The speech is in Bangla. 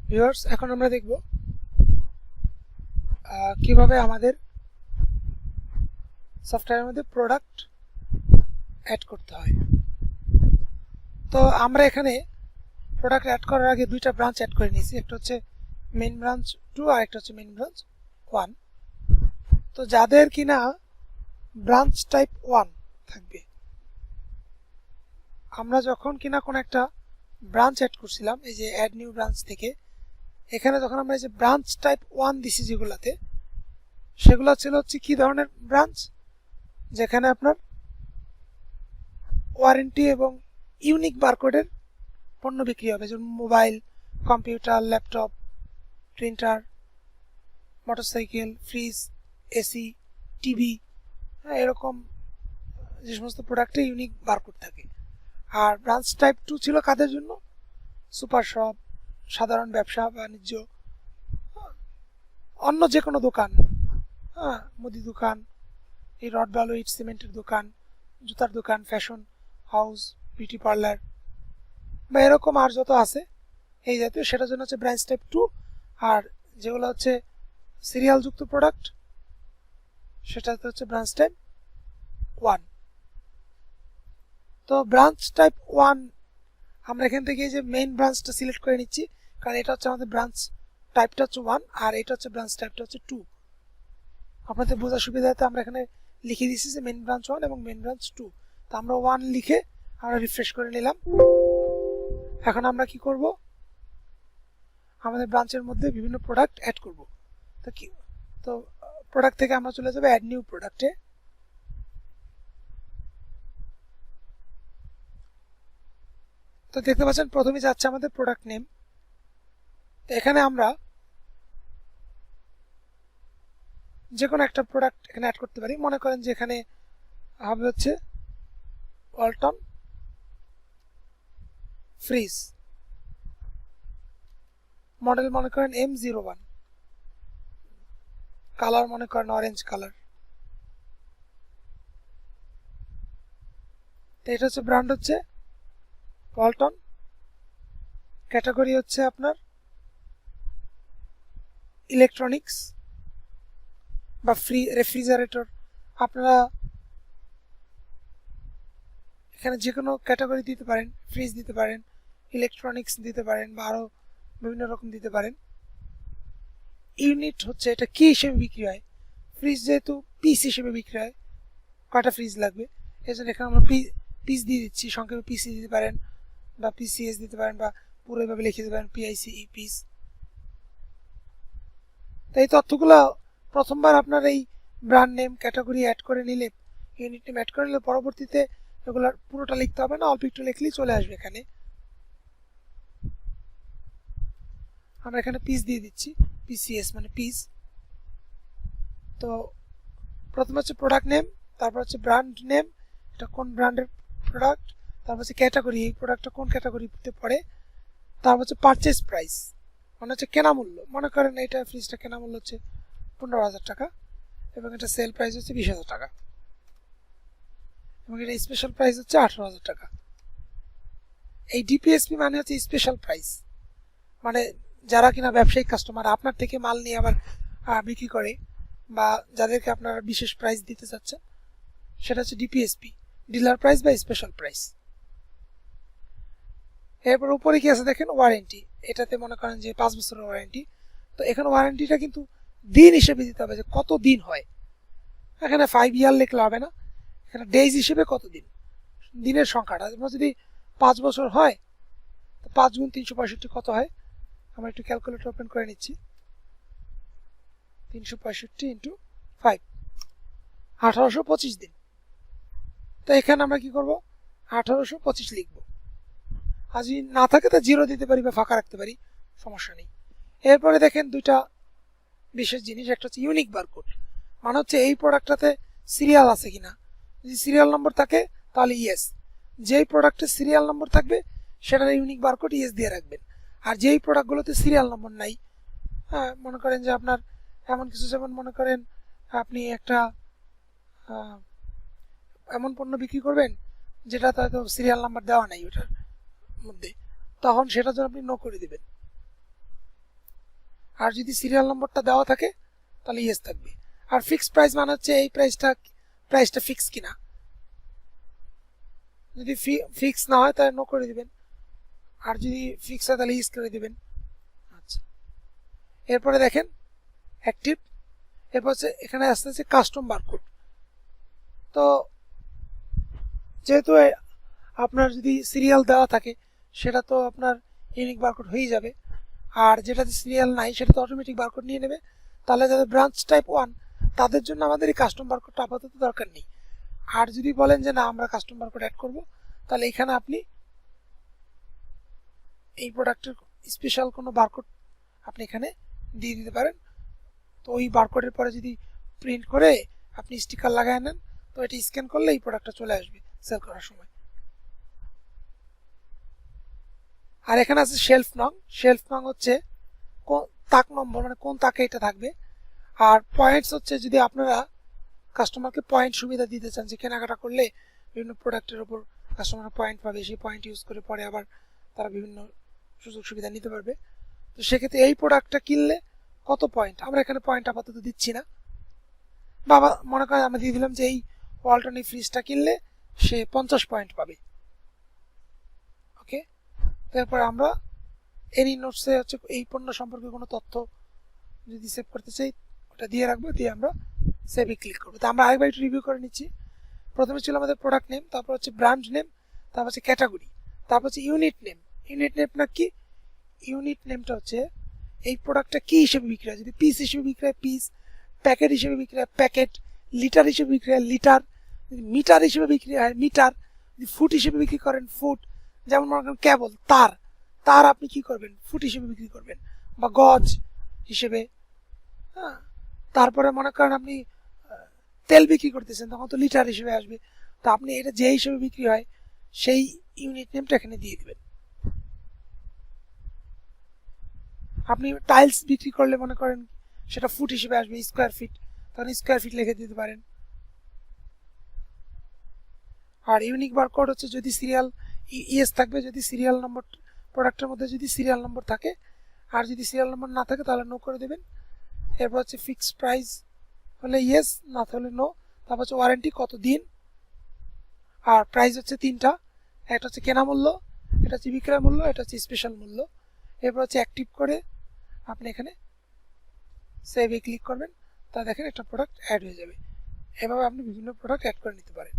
ভিউয়ার্স, এখন আমরা দেখব কিভাবে আমাদের সফটওয়্যারের মধ্যে প্রোডাক্ট অ্যাড করতে হয়। তো আমরা এখানে প্রোডাক্ট অ্যাড করার আগে দুইটা ব্রাঞ্চ অ্যাড করে নিয়েছি, একটা হচ্ছে মেইন ব্রাঞ্চ 2 আর একটা হচ্ছে মেইন ব্রাঞ্চ 1। তো যাদের কিনা ব্রাঞ্চ টাইপ 1 থাকবে, আমরা যখন কিনা কোনো একটা ব্রাঞ্চ অ্যাড করছিলাম, এই যে অ্যাড নিউ ব্রাঞ্চ থেকে, এখানে যখন আমরা এই যে ব্রাঞ্চ টাইপ 1 দিছি যেগুলাতে, সেগুলো ছিল হচ্ছে কি ধরনের ব্রাঞ্চ, যেখানে আপনার ওয়ারেন্টি এবং ইউনিক বারকোডের পণ্য বিক্রি হবে, যেমন mobile, computer, laptop, printer, motorcycle, fridge, AC, TV, এরকম যে সমস্ত প্রোডাক্টে ইউনিক বারকোড থাকে। আর ব্রাঞ্চ টাইপ 2 ছিল কাদের জন্য? সুপার শপ, সাধারণ ব্যবসা বাণিজ্য, অন্য যে কোনো দোকান, মুদি দোকান, এই রড বালু ইট সিমেন্টের দোকান, জুতার দোকান, ফ্যাশন হাউস, বিউটি পার্লার বা এরকম আর যত আছে এই জাতীয়, সেটার জন্য হচ্ছে ব্রাঞ্চ টাইপ 2। আর যেগুলো হচ্ছে সিরিয়াল যুক্ত প্রোডাক্ট, সেটাতে হচ্ছে ব্রাঞ্চ টাইপ 1। তো ব্রাঞ্চ টাইপ 1 আমরা এখান থেকে এই যে মেইন ব্রাঞ্চটা সিলেক্ট করে নিচ্ছি, কারণ এটা হচ্ছে আমাদের ব্রাঞ্চ টাইপটা হচ্ছে 1 আর এটা হচ্ছে ব্রাঞ্চ টাইপটা হচ্ছে 2। আপনাদের বোঝার সুবিধাতে আমরা এখানে লিখে দিচ্ছি যে মেইন ব্রাঞ্চ 1 এবং মেইন ব্রাঞ্চ 2। তো আমরা 1 লিখে আমরা রিফ্রেশ করে নিলাম। এখন আমরা কি করব, আমাদের ব্রাঞ্চের মধ্যে বিভিন্ন প্রোডাক্ট অ্যাড করব। তো প্রোডাক্ট থেকে আমরা চলে যাব অ্যাড নিউ প্রোডাক্টে। তো দেখতে পাচ্ছেন প্রথমে যাচ্ছে আমাদের প্রোডাক্ট নেম। এখানে আমরা যে কোনো একটা প্রোডাক্ট এখানে অ্যাড করতে পারি। মনে করেন যে এখানে হবে হচ্ছে ওয়ালটন ফ্রিজ, মডেল মনে করেন M01, কালার মনে করেন অরেঞ্জ কালার। তো এটা হচ্ছে ব্র্যান্ড হচ্ছে ওয়ালটন, ক্যাটাগরি হচ্ছে আপনার ইলেকট্রনিক্স বা রেফ্রিজারেটর। আপনারা এখানে যে কোনো ক্যাটাগরি দিতে পারেন, ফ্রিজ দিতে পারেন, ইলেকট্রনিক্স দিতে পারেন বা আরও বিভিন্ন রকম দিতে পারেন। ইউনিট হচ্ছে এটা কি হিসেবে বিক্রি হয়, ফ্রিজ যেহেতু পিস হিসেবে বিক্রি হয়, কয়টা ফ্রিজ লাগবে এই জন্য এখানে আমরা পিস দিয়ে দিচ্ছি, সংক্ষেপে পিসি দিতে পারেন বা পিসিএস দিতে পারেন বা পুরো এভাবে লিখে দিতে পারেন PICE পিস। তো এই তথ্যগুলো প্রথমবার আপনার এই ব্র্যান্ড নেম ক্যাটাগরি অ্যাড করে নিলে, ইউনিট নেম অ্যাড করে নিলে পরবর্তীতে এগুলোর পুরোটা লিখতে হবে না, অল্প একটু লিখলেই চলে আসবে। এখানে আমরা এখানে পিস দিয়ে দিচ্ছি, PCS মানে পিস। তো প্রথমে হচ্ছে প্রোডাক্ট নেম, তারপর হচ্ছে ব্র্যান্ড নেম, এটা কোন ব্র্যান্ডের প্রোডাক্ট, তারপর হচ্ছে ক্যাটাগরি, এই প্রোডাক্টটা কোন ক্যাটাগরিতে পড়ে, তারপর হচ্ছে পারচেস প্রাইস মানে হচ্ছে কেনা মূল্য। মনে করেন এটা ফ্রিজটা কেনা মূল্য হচ্ছে 15,000 টাকা এবং এটা সেল প্রাইস হচ্ছে 20,000 টাকা এবং এটা স্পেশাল প্রাইস হচ্ছে 18,000 টাকা। এই DPSP মানে হচ্ছে স্পেশাল প্রাইস, মানে যারা কিনা ব্যবসায়িক কাস্টমার আপনার থেকে মাল নিয়ে আবার বিক্রি করে বা যাদেরকে আপনারা বিশেষ প্রাইস দিতে চাচ্ছেন, সেটা হচ্ছে DPSP, ডিলার প্রাইস বা স্পেশাল প্রাইস। এরপর উপরে কি আছে দেখেন, ওয়ারেন্টি। এটাতে মনে করেন যে 5 বছরের ওয়ারেন্টি। তো এখানে ওয়ারেন্টিটা কিন্তু দিন হিসেবে দিতে হবে, যে কত দিন হয়। এখানে 5 ইয়ার লিখলে হবে না, এখানে ডেজ হিসেবে কত দিন, দিনের সংখ্যাটা। যদি 5 বছর হয় তো 5 গুণ 365 কত হয়, আমরা একটু ক্যালকুলেটর ওপেন করে নিচ্ছি। 365 ইন্টু 5, 1825 দিন। তো এখানে আমরা কি করব, 1825 লিখব। আর যদি না থাকে তো 0 দিতে পারি বা ফাঁকা রাখতে পারি, সমস্যা নেই। এরপরে দেখেন দুইটা বিশেষ জিনিস, একটা হচ্ছে ইউনিক বারকোড, মানে হচ্ছে এই প্রোডাক্টটাতে সিরিয়াল আছে কিনা। যদি সিরিয়াল নম্বর থাকে তাহলে ইয়েস, যেই প্রোডাক্টের সিরিয়াল নম্বর থাকবে সেটার ইউনিক বারকোড ইয়েস দিয়ে রাখবেন। আর যেই প্রোডাক্টগুলোতে সিরিয়াল নম্বর নাই, মনে করেন যে আপনার এমন কিছু, যেমন মনে করেন আপনি একটা এমন পণ্য বিক্রি করবেন যেটা হয়তো সিরিয়াল নাম্বার দেওয়া নাই ওটার মধ্যে, তখন সেটার জন্য আপনি নো করে দিবেন। আর যদি সিরিয়াল নম্বরটা দেওয়া থাকে তাহলে ইয়েস থাকবে। আর ফিক্সড প্রাইস মানে হচ্ছে এই প্রাইসটা ফিক্স কিনা। যদি ফিক্স না হয় তাহলে নো করে দিবেন, আর যদি ফিক্স হয় তাহলে ইয়েস করে দিবেন। আচ্ছা, এরপরে দেখেন অ্যাক্টিভ। এরপর হচ্ছে এখানে আসতে হচ্ছে কাস্টম বারকোড। তো যেহেতু আপনার যদি সিরিয়াল দেওয়া থাকে সেটা তো আপনার ইউনিক বারকোড হয়ে যাবে, আর যেটাতে সিরিয়াল নাই সেটা তো অটোমেটিক বারকোড নিয়ে নেবে। তাহলে যাদের ব্রাঞ্চ টাইপ 1 তাদের জন্য আমাদের এই কাস্টম বারকোডটা আপাতত দরকার নেই। আর যদি বলেন যে না আমরা কাস্টম বারকোড অ্যাড করব, তাহলে এখানে আপনি এই প্রোডাক্টের স্পেশাল কোনো বারকোড আপনি এখানে দিয়ে দিতে পারেন। তো ওই বারকোডের পরে যদি প্রিন্ট করে আপনি স্টিকার লাগায় নেন, তো এটা স্ক্যান করলে এই প্রোডাক্টটা চলে আসবে সেল করার সময়। আর এখানে আছে শেলফ নং। শেলফ নং হচ্ছে তাক নম্বর, মানে কোন তাকে এটা থাকবে। আর পয়েন্টস হচ্ছে যদি আপনারা কাস্টমারকে পয়েন্ট সুবিধা দিতে চান, যে কেনাকাটা করলে বিভিন্ন প্রোডাক্টের উপর কাস্টমার পয়েন্ট পাবে, সেই পয়েন্ট ইউজ করে পরে আবার তারা বিভিন্ন সুযোগ সুবিধা নিতে পারবে। তো সেক্ষেত্রে এই প্রোডাক্টটা কিনলে কত পয়েন্ট, আমরা এখানে পয়েন্ট আপাতত দিচ্ছি না। বাবা মনে করেন আমরা দিয়ে দিলাম যে এই ওয়ালটন এই ফ্রিজটা কিনলে সে 50 পয়েন্ট পাবে। ওকে, তারপর আমরা এনি নোটসে হচ্ছে এই পণ্য সম্পর্কে কোনো তথ্য যদি সেভ করতে চাই ওটা দিয়ে রাখবো, দিয়ে আমরা সেভে ক্লিক করবো। তো আমরা আরেকবার একটু রিভিউ করে নিচ্ছি। প্রথমে ছিল আমাদের প্রোডাক্ট নেম, তারপর হচ্ছে ব্র্যান্ড নেম, তারপর হচ্ছে ক্যাটাগরি, তারপর হচ্ছে ইউনিট নেম। ইউনিট নেমটা কি? ইউনিট নেমটা হচ্ছে এই প্রোডাক্টটা কি হিসেবে বিক্রি হয়। যদি পিস হিসেবে বিক্রি হয় পিস, প্যাকেট হিসেবে বিক্রি হয় প্যাকেট, লিটার হিসেবে বিক্রি হয় লিটার, যদি মিটার হিসেবে বিক্রি হয় মিটার, যদি ফুট হিসেবে বিক্রি করেন ফুট। যেমন মনে করেন কেবল তার আপনি কি করবেন, ফুট হিসেবে বিক্রি করবেন, বা গজ হিসেবে। হ্যাঁ, তারপরে মনে করেন আপনি তেল বিক্রি করতেছেন, তখন তো লিটার হিসেবে আসবে। তো আপনি এটা যে হিসেবে বিক্রি হয় সেই ইউনিট নেমটা এখানে দিয়ে দিবেন। আপনি টাইলস বিক্রি করলে মনে করেন সেটা ফুট হিসেবে আসবে, স্কোয়ার ফিট, তখন স্কোয়ার ফিট লিখে দিতে পারেন। আর ইউনিক বারকোড হচ্ছে যদি সিরিয়াল ইয়েস থাকবে, যদি সিরিয়াল নম্বর প্রোডাক্টের মধ্যে যদি সিরিয়াল নম্বর থাকে, আর যদি সিরিয়াল নম্বর না থাকে তাহলে নো করে দেবেন। এরপর হচ্ছে ফিক্সড প্রাইস হলে ইয়েস, না হলে নো। তারপর হচ্ছে ওয়ারেন্টি কত দিন, আর প্রাইস হচ্ছে তিনটা, একটা হচ্ছে কেনা মূল্য, এটা হচ্ছে বিক্রয় মূল্য, এটা হচ্ছে স্পেশাল মূল্য। এরপর হচ্ছে অ্যাক্টিভ করে আপনি এখানে সেভে ক্লিক করবেন, তা দেখেন একটা প্রোডাক্ট অ্যাড হয়ে যাবে। এভাবে আপনি বিভিন্ন প্রোডাক্ট অ্যাড করে নিতে পারেন।